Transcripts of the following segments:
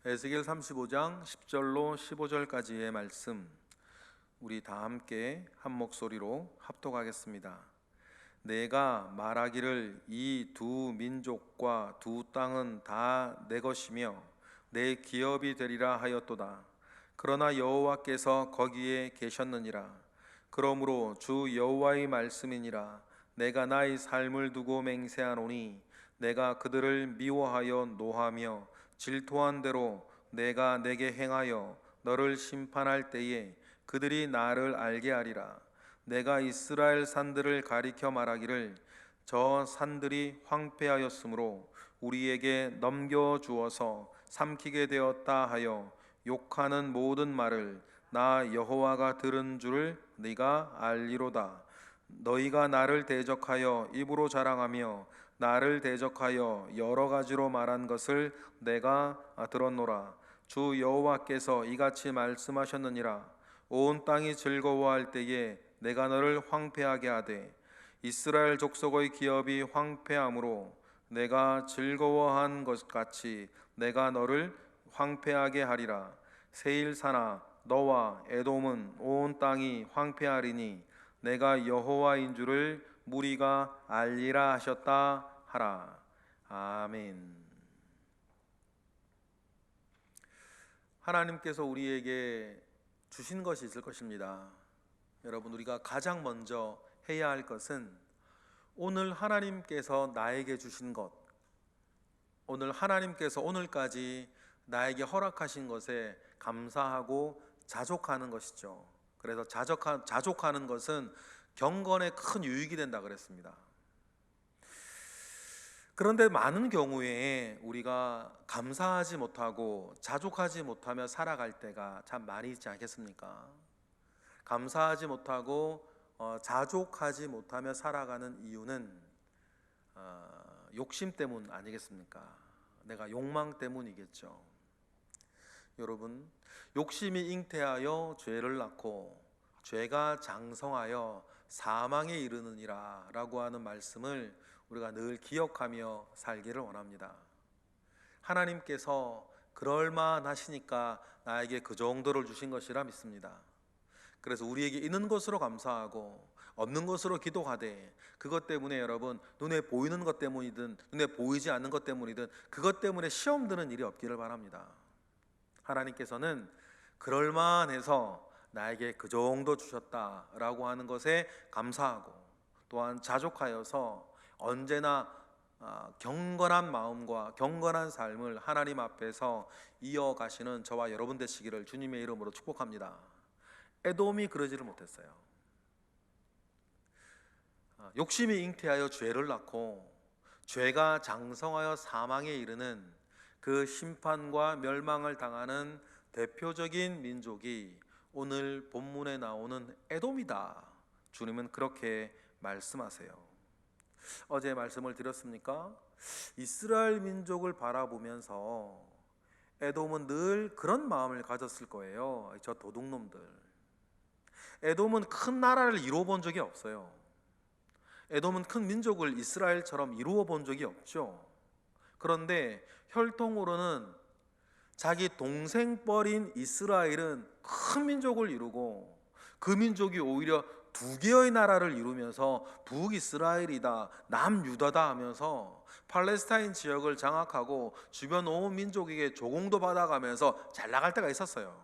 에스겔 35장 10절로 15절까지의 말씀, 우리 다 함께 한 목소리로 합독하겠습니다. 내가 말하기를 이 두 민족과 두 땅은 다 내 것이며 내 기업이 되리라 하였도다. 그러나 여호와께서 거기에 계셨느니라. 그러므로 주 여호와의 말씀이니라. 내가 나의 삶을 두고 맹세하노니 내가 그들을 미워하여 노하며 질투한 대로 내가 내게 행하여 너를 심판할 때에 그들이 나를 알게 하리라. 내가 이스라엘 산들을 가리켜 말하기를 저 산들이 황폐하였으므로 우리에게 넘겨주어서 삼키게 되었다 하여 욕하는 모든 말을 나 여호와가 들은 줄을 네가 알리로다. 너희가 나를 대적하여 입으로 자랑하며 나를 대적하여 여러 가지로 말한 것을 내가 들었노라. 주 여호와께서 이같이 말씀하셨느니라. 온 땅이 즐거워할 때에 내가 너를 황폐하게 하되 이스라엘 족속의 기업이 황폐함으로 내가 즐거워한 것 같이 내가 너를 황폐하게 하리라. 세일산아 너와 에돔은 온 땅이 황폐하리니 내가 여호와인 줄을 무리가 알리라 하셨다 하라. 아멘. 하나님께서 우리에게 주신 것이 있을 것입니다. 여러분, 우리가 가장 먼저 해야 할 것은 오늘 하나님께서 나에게 주신 것, 오늘 하나님께서 오늘까지 나에게 허락하신 것에 감사하고 자족하는 것이죠. 그래서 자족하는 것은 경건에 큰 유익이 된다 그랬습니다. 그런데 많은 경우에 우리가 감사하지 못하고 자족하지 못하며 살아갈 때가 참 많이 있지 않겠습니까? 감사하지 못하고 자족하지 못하며 살아가는 이유는 욕심 때문 아니겠습니까? 내가 욕망 때문이겠죠. 여러분, 욕심이 잉태하여 죄를 낳고 죄가 장성하여 사망에 이르느니라 라고 하는 말씀을 우리가 늘 기억하며 살기를 원합니다. 하나님께서 그럴만하시니까 나에게 그 정도를 주신 것이라 믿습니다. 그래서 우리에게 있는 것으로 감사하고 없는 것으로 기도하되, 그것 때문에 여러분 눈에 보이는 것 때문이든 눈에 보이지 않는 것 때문이든 그것 때문에 시험 드는 일이 없기를 바랍니다. 하나님께서는 그럴만해서 나에게 그 정도 주셨다라고 하는 것에 감사하고 또한 자족하여서 언제나 경건한 마음과 경건한 삶을 하나님 앞에서 이어가시는 저와 여러분 되시기를 주님의 이름으로 축복합니다. 에돔이 그러지를 못했어요. 욕심이 잉태하여 죄를 낳고 죄가 장성하여 사망에 이르는 그 심판과 멸망을 당하는 대표적인 민족이 오늘 본문에 나오는 에돔이다. 주님은 그렇게 말씀하세요. 어제 말씀을 드렸습니까? 이스라엘 민족을 바라보면서 에돔은 늘 그런 마음을 가졌을 거예요. 저 도둑놈들. 에돔은 큰 나라를 이루어 본 적이 없어요. 에돔은 큰 민족을 이스라엘처럼 이루어 본 적이 없죠. 그런데 혈통으로는 자기 동생뻘인 이스라엘은 큰 민족을 이루고 그 민족이 오히려 두 개의 나라를 이루면서 북이스라엘이다, 남유다다 하면서 팔레스타인 지역을 장악하고 주변 온 민족에게 조공도 받아가면서 잘 나갈 때가 있었어요.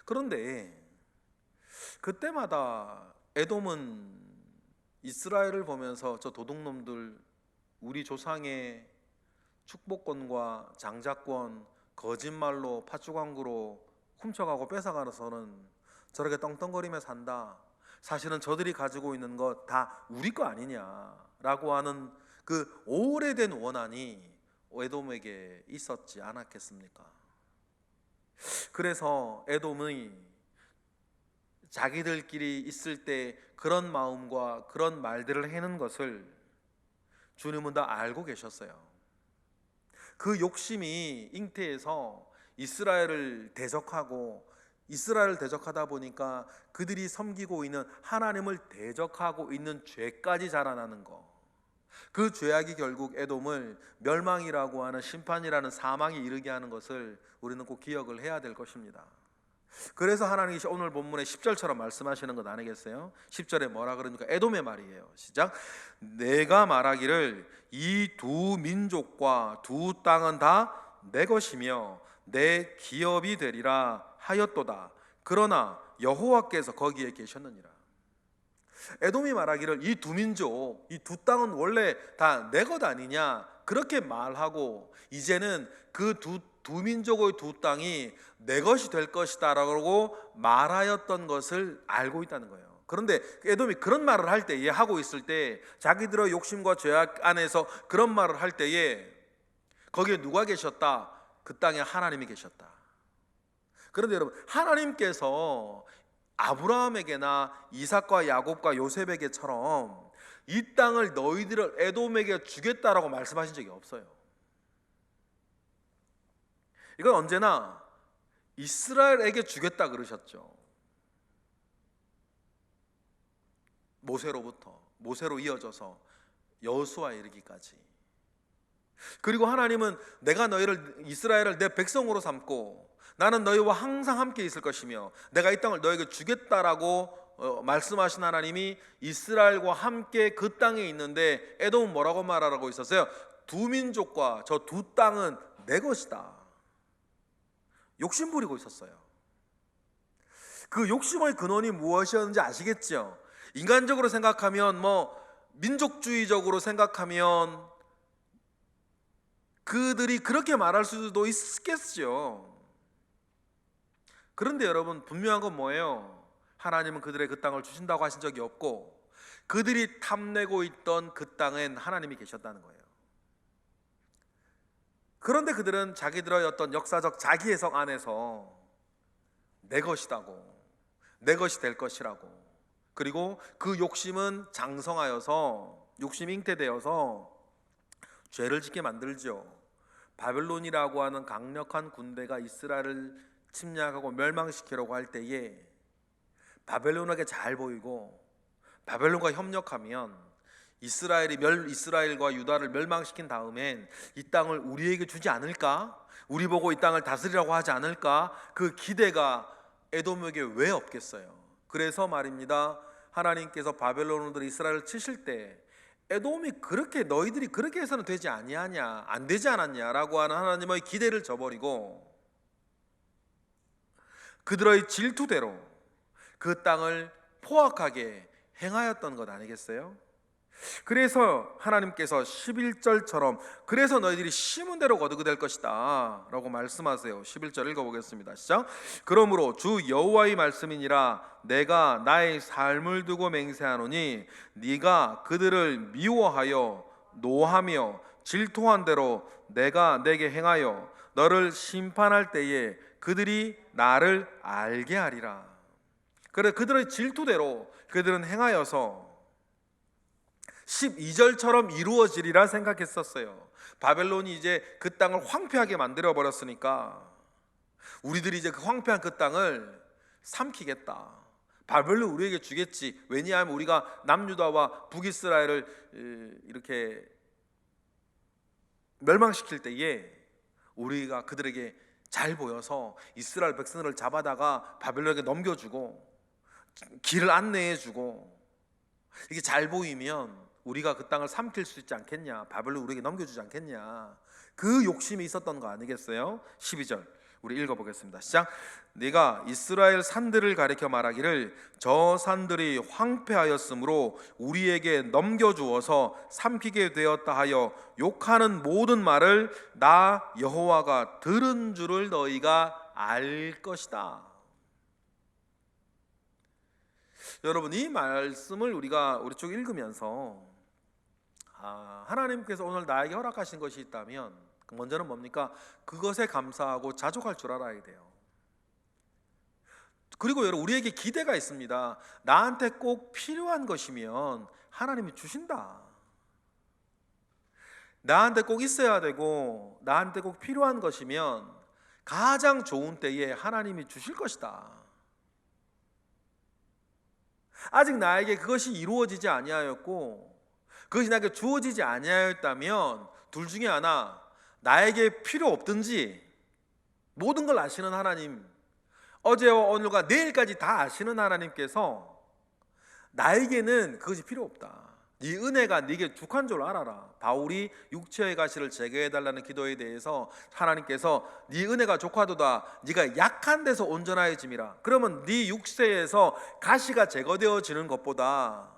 그런데 그때마다 에돔은 이스라엘을 보면서 저 도둑놈들, 우리 조상의 축복권과 장자권 거짓말로 팥주광구로 훔쳐가고 뺏어가서는 저렇게 떵떵거리며 산다. 사실은 저들이 가지고 있는 것 다 우리 거 아니냐라고 하는 그 오래된 원한이 에돔에게 있었지 않았겠습니까? 그래서 에돔의 자기들끼리 있을 때 그런 마음과 그런 말들을 해는 것을 주님은 다 알고 계셨어요. 그 욕심이 잉태해서 이스라엘을 대적하다 보니까 그들이 섬기고 있는 하나님을 대적하고 있는 죄까지 자라나는 것, 그 죄악이 결국 에돔을 멸망이라고 하는 심판이라는 사망에 이르게 하는 것을 우리는 꼭 기억을 해야 될 것입니다. 그래서 하나님이 오늘 본문의 10절처럼 말씀하시는 것 아니겠어요? 10절에 뭐라 그러니까 에돔의 말이에요. 시작. 내가 말하기를 이 두 민족과 두 땅은 다 내 것이며 내 기업이 되리라 하였도다. 그러나 여호와께서 거기에 계셨느니라. 에돔이 말하기를 이 두 민족, 이 두 땅은 원래 다 내 것 아니냐, 그렇게 말하고 이제는 그 두 민족의 두 땅이 내 것이 될 것이다 라고 말하였던 것을 알고 있다는 거예요. 그런데 에돔이 그런 말을 할 때에, 하고 있을 때, 자기들의 욕심과 죄악 안에서 그런 말을 할 때에 거기에 누가 계셨다? 그 땅에 하나님이 계셨다. 그런데 여러분, 하나님께서 아브라함에게나 이삭과 야곱과 요셉에게처럼 이 땅을 너희들을 에돔에게 주겠다라고 말씀하신 적이 없어요. 이건 언제나 이스라엘에게 주겠다 그러셨죠. 모세로 이어져서 여호수아에 이르기까지. 그리고 하나님은 내가 너희를, 이스라엘을 내 백성으로 삼고 나는 너희와 항상 함께 있을 것이며 내가 이 땅을 너에게 주겠다라고 말씀하신 하나님이 이스라엘과 함께 그 땅에 있는데 에돔은 뭐라고 말하고 있었어요? 두 민족과 저 두 땅은 내 것이다. 욕심 부리고 있었어요. 그 욕심의 근원이 무엇이었는지 아시겠죠? 인간적으로 생각하면, 민족주의적으로 생각하면 그들이 그렇게 말할 수도 있겠죠. 그런데 여러분, 분명한 건 뭐예요? 하나님은 그들의 그 땅을 주신다고 하신 적이 없고 그들이 탐내고 있던 그 땅엔 하나님이 계셨다는 거예요. 그런데 그들은 자기들의 어떤 역사적 자기 해석 안에서 내 것이라고, 내 것이 될 것이라고, 그리고 그 욕심은 장성하여서, 욕심이 잉태되어서 죄를 짓게 만들죠. 바벨론이라고 하는 강력한 군대가 이스라엘을 침략하고 멸망시키려고 할 때에 바벨론에게 잘 보이고 바벨론과 협력하면 이스라엘과 유다를 멸망시킨 다음엔 이 땅을 우리에게 주지 않을까? 우리 보고 이 땅을 다스리라고 하지 않을까? 그 기대가 에돔에게 왜 없겠어요? 그래서 말입니다, 하나님께서 바벨론으로 이스라엘을 치실 때 에돔이 그렇게, 너희들이 그렇게 해서는 되지 아니하냐, 안 되지 않았냐라고 하는 하나님의 기대를 저버리고 그들의 질투대로 그 땅을 포악하게 행하였던 것 아니겠어요? 그래서 하나님께서 11절처럼 그래서 너희들이 심은 대로 거두게 될 것이다 라고 말씀하세요. 11절 읽어보겠습니다. 시작. 그러므로 주 여호와의 말씀이니라 내가 나의 삶을 두고 맹세하노니 네가 그들을 미워하여 노하며 질투한 대로 내가 내게 행하여 너를 심판할 때에 그들이 나를 알게 하리라. 그래, 그들의 질투대로 그들은 행하여서 12절처럼 이루어지리라 생각했었어요. 바벨론이 이제 그 땅을 황폐하게 만들어 버렸으니까 우리들이 이제 그 황폐한 그 땅을 삼키겠다, 바벨론 우리에게 주겠지. 왜냐하면 우리가 남유다와 북이스라엘을 이렇게 멸망시킬 때에 우리가 그들에게 잘 보여서 이스라엘 백성을 잡아다가 바벨론에게 넘겨주고 길을 안내해주고, 이게 잘 보이면 우리가 그 땅을 삼킬 수 있지 않겠냐, 바벨론 우리에게 넘겨주지 않겠냐, 그 욕심이 있었던 거 아니겠어요? 12절 우리 읽어보겠습니다. 시작. 네가 이스라엘 산들을 가리켜 말하기를 저 산들이 황폐하였으므로 우리에게 넘겨주어서 삼키게 되었다 하여 욕하는 모든 말을 나 여호와가 들은 줄을 너희가 알 것이다. 여러분, 이 말씀을 우리 쪽 읽으면서 하나님께서 오늘 나에게 허락하신 것이 있다면 먼저는 뭡니까? 그것에 감사하고 자족할 줄 알아야 돼요. 그리고 여러분, 우리에게 기대가 있습니다. 나한테 꼭 필요한 것이면 하나님이 주신다. 나한테 꼭 있어야 되고 나한테 꼭 필요한 것이면 가장 좋은 때에 하나님이 주실 것이다. 아직 나에게 그것이 이루어지지 아니하였고 그것이 나에게 주어지지 아니하였다면 둘 중에 하나, 나에게 필요 없든지 모든 걸 아시는 하나님, 어제와 오늘과 내일까지 다 아시는 하나님께서 나에게는 그것이 필요 없다. 네 은혜가 네게 죽한 줄 알아라. 바울이 육체의 가시를 제거해달라는 기도에 대해서 하나님께서 네 은혜가 족하도다. 네가 약한 데서 온전하여짐이라. 그러면 네 육체에서 가시가 제거되어지는 것보다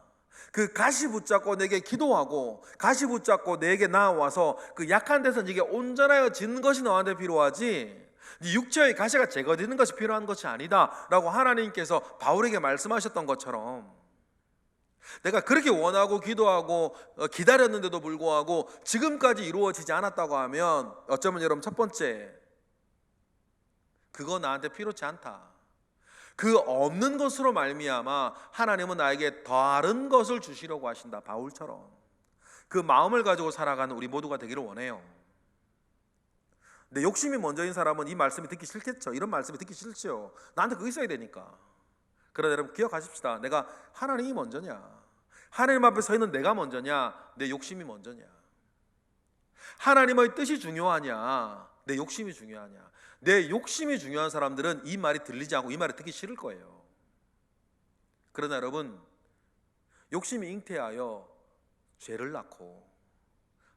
그 가시 붙잡고 내게 기도하고 가시 붙잡고 내게 나와서 그 약한 데서 네게 온전하여지는 것이 너한테 필요하지, 네 육체의 가시가 제거되는 것이 필요한 것이 아니다 라고 하나님께서 바울에게 말씀하셨던 것처럼, 내가 그렇게 원하고 기도하고 기다렸는데도 불구하고 지금까지 이루어지지 않았다고 하면 어쩌면 여러분 첫 번째, 그거 나한테 필요치 않다. 그 없는 것으로 말미암아 하나님은 나에게 다른 것을 주시려고 하신다. 바울처럼 그 마음을 가지고 살아가는 우리 모두가 되기를 원해요. 내 욕심이 먼저인 사람은 이 말씀이 듣기 싫겠죠. 이런 말씀이 듣기 싫죠. 나한테 그거 있어야 되니까. 그러나 여러분 기억하십시다. 내가 하나님이 먼저냐, 하나님 앞에 서 있는 내가 먼저냐, 내 욕심이 먼저냐. 하나님의 뜻이 중요하냐, 내 욕심이 중요하냐. 내 욕심이 중요한 사람들은 이 말이 들리지 않고 이 말을 듣기 싫을 거예요. 그러나 여러분, 욕심이 잉태하여 죄를 낳고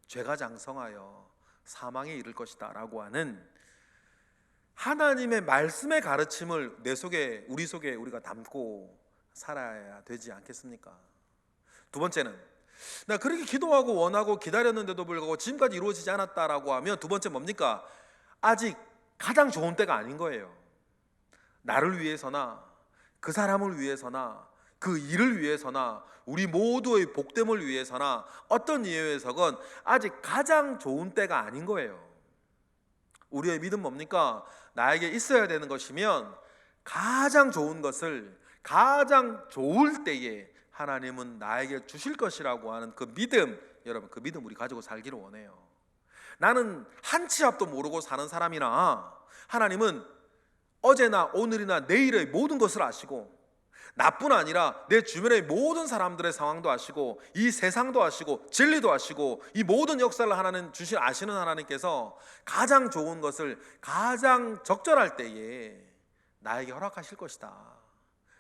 죄가 장성하여 사망에 이를 것이다 라고 하는 하나님의 말씀의 가르침을 내 속에, 우리 속에 우리가 담고 살아야 되지 않겠습니까? 두 번째는, 나 그렇게 기도하고 원하고 기다렸는데도 불구하고 지금까지 이루어지지 않았다라고 하면 두 번째 뭡니까? 아직 가장 좋은 때가 아닌 거예요. 나를 위해서나 그 사람을 위해서나 그 일을 위해서나 우리 모두의 복됨을 위해서나 어떤 이유에서건 아직 가장 좋은 때가 아닌 거예요. 우리의 믿음 뭡니까? 나에게 있어야 되는 것이면 가장 좋은 것을 가장 좋을 때에 하나님은 나에게 주실 것이라고 하는 그 믿음, 여러분 그 믿음 우리 가지고 살기를 원해요. 나는 한 치 앞도 모르고 사는 사람이나 하나님은 어제나 오늘이나 내일의 모든 것을 아시고, 나뿐 아니라 내 주변의 모든 사람들의 상황도 아시고 이 세상도 아시고 진리도 아시고 이 모든 역사를 하나님 아시는 하나님께서 가장 좋은 것을 가장 적절할 때에 나에게 허락하실 것이다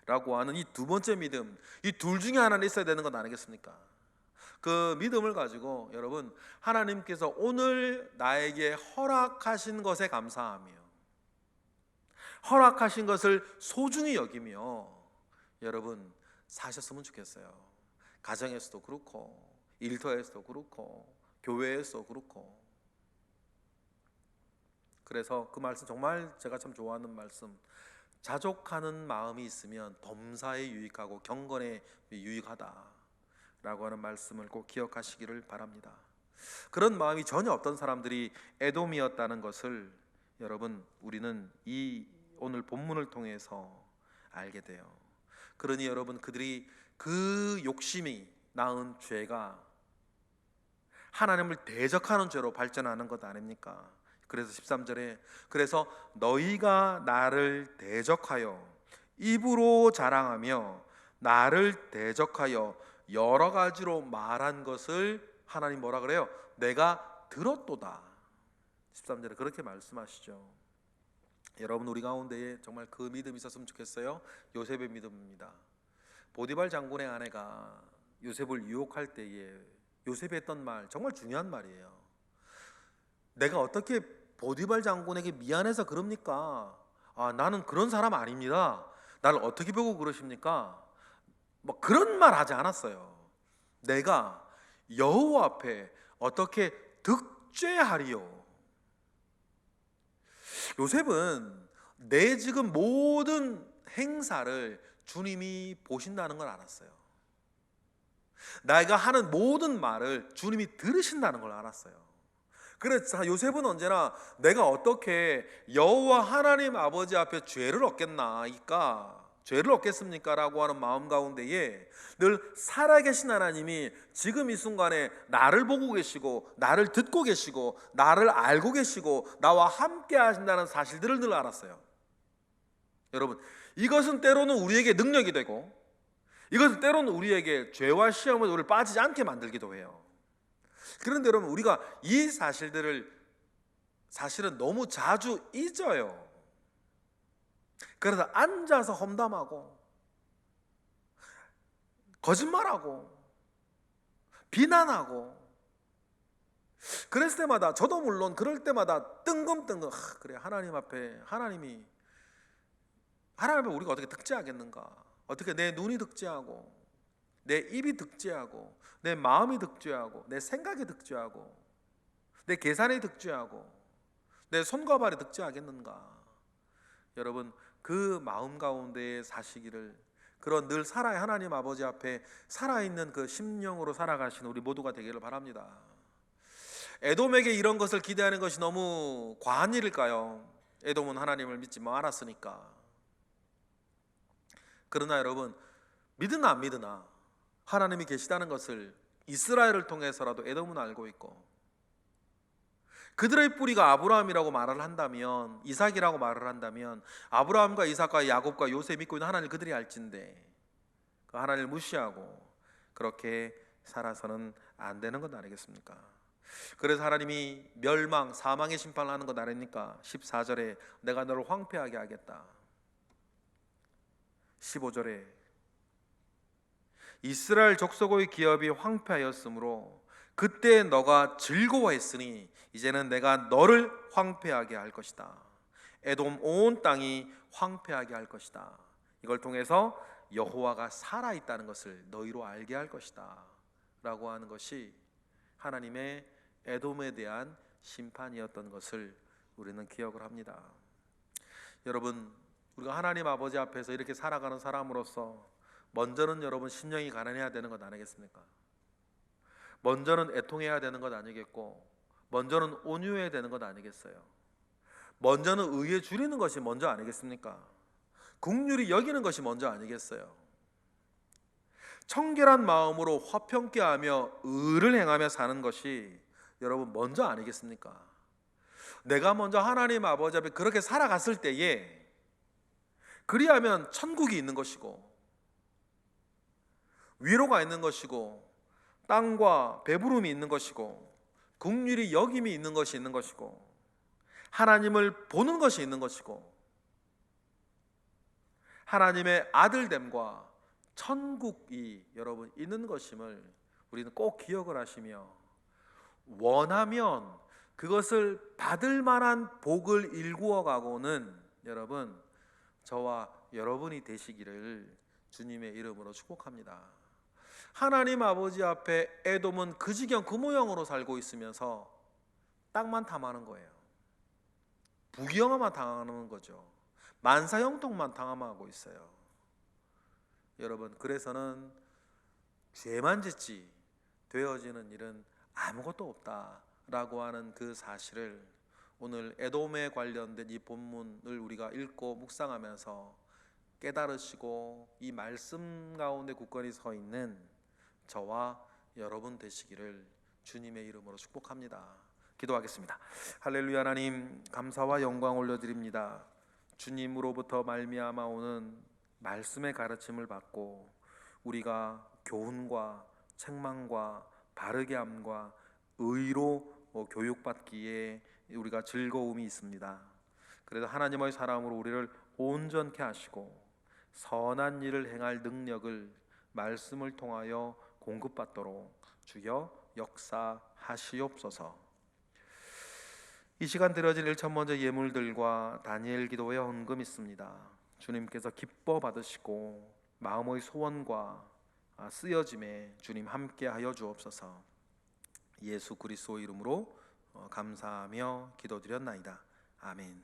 라고 하는 이 두 번째 믿음, 이 둘 중에 하나는 있어야 되는 건 아니겠습니까? 그 믿음을 가지고 여러분, 하나님께서 오늘 나에게 허락하신 것에 감사하며 허락하신 것을 소중히 여기며 여러분 사셨으면 좋겠어요. 가정에서도 그렇고 일터에서도 그렇고 교회에서도 그렇고. 그래서 그 말씀 정말 제가 참 좋아하는 말씀, 자족하는 마음이 있으면 범사에 유익하고 경건에 유익하다 라고 하는 말씀을 꼭 기억하시기를 바랍니다. 그런 마음이 전혀 없던 사람들이 에돔이었다는 것을 여러분 우리는 이 오늘 본문을 통해서 알게 돼요. 그러니 여러분, 그들이 그 욕심이 낳은 죄가 하나님을 대적하는 죄로 발전하는 것 아닙니까? 그래서 13절에 그래서 너희가 나를 대적하여 입으로 자랑하며 나를 대적하여 여러 가지로 말한 것을 하나님 뭐라 그래요? 내가 들었도다. 13절에 그렇게 말씀하시죠. 여러분 우리 가운데에 정말 그 믿음이 있었으면 좋겠어요. 요셉의 믿음입니다. 보디발 장군의 아내가 요셉을 유혹할 때에 요셉이 했던 말 정말 중요한 말이에요. 내가 어떻게 보디발 장군에게 미안해서 그럽니까? 나는 그런 사람 아닙니다. 나를 어떻게 보고 그러십니까? 뭐 그런 말 하지 않았어요. 내가 여호와 앞에 어떻게 득죄하리요? 요셉은 내 지금 모든 행사를 주님이 보신다는 걸 알았어요. 내가 하는 모든 말을 주님이 들으신다는 걸 알았어요. 그래서 요셉은 언제나 내가 어떻게 여호와 하나님 아버지 앞에 죄를 얻겠습니까? 라고 하는 마음 가운데에 늘 살아계신 하나님이 지금 이 순간에 나를 보고 계시고 나를 듣고 계시고 나를 알고 계시고 나와 함께 하신다는 사실들을 늘 알았어요. 여러분, 이것은 때로는 우리에게 능력이 되고 이것은 때로는 우리에게 죄와 시험을 우리를 빠지지 않게 만들기도 해요. 그런데 여러분, 우리가 이 사실들을 사실은 너무 자주 잊어요. 그래서 앉아서 험담하고 거짓말하고 비난하고, 그랬을 때마다, 저도 물론 그럴 때마다 뜬금뜬금, 그래, 하나님 앞에 우리가 어떻게 득죄하겠는가? 어떻게 내 눈이 득죄하고, 내 입이 득죄하고, 내 마음이 득죄하고, 내 생각이 득죄하고, 내 계산이 득죄하고, 내 손과 발이 득죄하겠는가? 여러분, 그 마음 가운데 사시기를, 그런 늘 살아야 하나님 아버지 앞에 살아있는 그 심령으로 살아가시는 우리 모두가 되기를 바랍니다. 에돔에게 이런 것을 기대하는 것이 너무 과한 일일까요? 에돔은 하나님을 믿지 말았으니까. 그러나 여러분, 믿으나 안 믿으나 하나님이 계시다는 것을 이스라엘을 통해서라도 에돔은 알고 있고, 그들의 뿌리가 아브라함이라고 말을 한다면, 이삭이라고 말을 한다면, 아브라함과 이삭과 야곱과 요셉 믿고 있는 하나님을 그들이 알진데, 그 하나님을 무시하고 그렇게 살아서는 안 되는 것 아니겠습니까? 그래서 하나님이 멸망, 사망의 심판을 하는 것 아닙니까? 14절에 내가 너를 황폐하게 하겠다. 15절에 이스라엘 족속의 기업이 황폐하였으므로 그때 너가 즐거워했으니 이제는 내가 너를 황폐하게 할 것이다. 에돔 온 땅이 황폐하게 할 것이다. 이걸 통해서 여호와가 살아있다는 것을 너희로 알게 할 것이다 라고 하는 것이 하나님의 에돔에 대한 심판이었던 것을 우리는 기억을 합니다. 여러분, 우리가 하나님 아버지 앞에서 이렇게 살아가는 사람으로서 먼저는 여러분 심령이 가난해야 되는 것 아니겠습니까? 먼저는 애통해야 되는 것 아니겠고, 먼저는 온유해야 되는 것 아니겠어요? 먼저는 의에 줄이는 것이 먼저 아니겠습니까? 긍휼히 여기는 것이 먼저 아니겠어요? 청결한 마음으로 화평케 하며 의를 행하며 사는 것이 여러분 먼저 아니겠습니까? 내가 먼저 하나님 아버지 앞에 그렇게 살아갔을 때에, 그리하면 천국이 있는 것이고 위로가 있는 것이고 땅과 배부름이 있는 것이고 긍휼히 여김이 있는 것이 있는 것이고 하나님을 보는 것이 있는 것이고 하나님의 아들됨과 천국이 여러분 있는 것임을 우리는 꼭 기억을 하시며, 원하면 그것을 받을 만한 복을 일구어 가고는 여러분 저와 여러분이 되시기를 주님의 이름으로 축복합니다. 하나님 아버지 앞에 에돔은 그 지경 그 모양으로 살고 있으면서 땅만 탐하는 거예요. 부귀영화만 당하는 거죠. 만사형통만 당하고 있어요. 여러분, 그래서는 죄만 짓지 되어지는 일은 아무것도 없다라고 하는 그 사실을 오늘 에돔에 관련된 이 본문을 우리가 읽고 묵상하면서 깨달으시고 이 말씀 가운데 굳건히 서 있는 저와 여러분 되시기를 주님의 이름으로 축복합니다. 기도하겠습니다. 할렐루야. 하나님, 감사와 영광 올려드립니다. 주님으로부터 말미암아 오는 말씀의 가르침을 받고 우리가 교훈과 책망과 바르게 함과 의로 교육받기에 우리가 즐거움이 있습니다. 그래서 하나님의 사람으로 우리를 온전케 하시고 선한 일을 행할 능력을 말씀을 통하여 공급받도록 주여 역사하시옵소서. 이 시간 드려진 1,000번째 예물들과 다니엘 기도의 헌금 있습니다. 주님께서 기뻐 받으시고 마음의 소원과 쓰여짐에 주님 함께하여 주옵소서. 예수 그리스도 이름으로 감사하며 기도드렸나이다. 아멘.